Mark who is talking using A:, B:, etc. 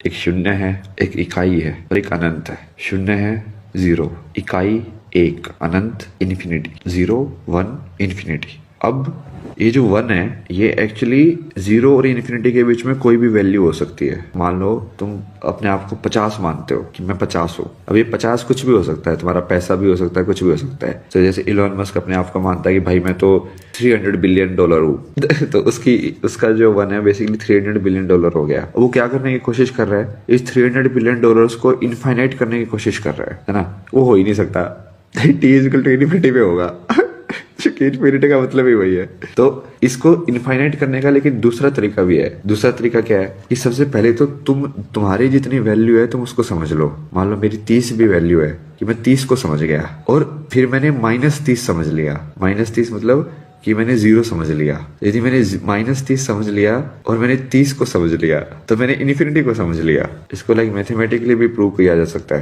A: एक शून्य है, एक इकाई है और एक अनंत है। शून्य है, जीरो, इकाई एक, अनंत इन्फिनिटी, जीरो वन इन्फिनिटी। अब ये जो वन है ये एक्चुअली जीरो और इन्फिनिटी के बीच में कोई भी वैल्यू हो सकती है। मान लो तुम अपने आप को 50 मानते हो कि मैं 50 हूँ। अब ये 50 कुछ भी हो सकता है, तुम्हारा पैसा भी हो सकता है, कुछ भी हो सकता है। तो जैसे इलॉन मस्क अपने आप को मानता है कि भाई मैं तो $300 बिलियन हूँ तो उसका जो वन है बेसिकली $300 बिलियन हो गया। वो क्या करने की कोशिश कर रहा है, इस $300 बिलियन को इनफाइनाइट करने की कोशिश कर रहा है ना। वो हो ही नहीं सकता टी इक्वल टू इन्फिनिटी पे होगा क्योंकि इन्फिनिटी का मतलब ही वही है। तो इसको इनफाइनाइट करने का लेकिन दूसरा तरीका भी है। दूसरा तरीका क्या है कि सबसे पहले तो तुम्हारी जितनी वैल्यू है तुम उसको समझ लो। मान लो मेरी 30 भी वैल्यू है कि मैं 30 को समझ गया और फिर मैंने -30 समझ लिया। -30 मतलब कि मैंने जीरो समझ लिया। यदि मैंने -30 समझ लिया और मैंने 30 को समझ लिया तो मैंने इन्फिनिटी को समझ लिया। इसको लाइक मैथमेटिकली भी प्रूव किया जा सकता है।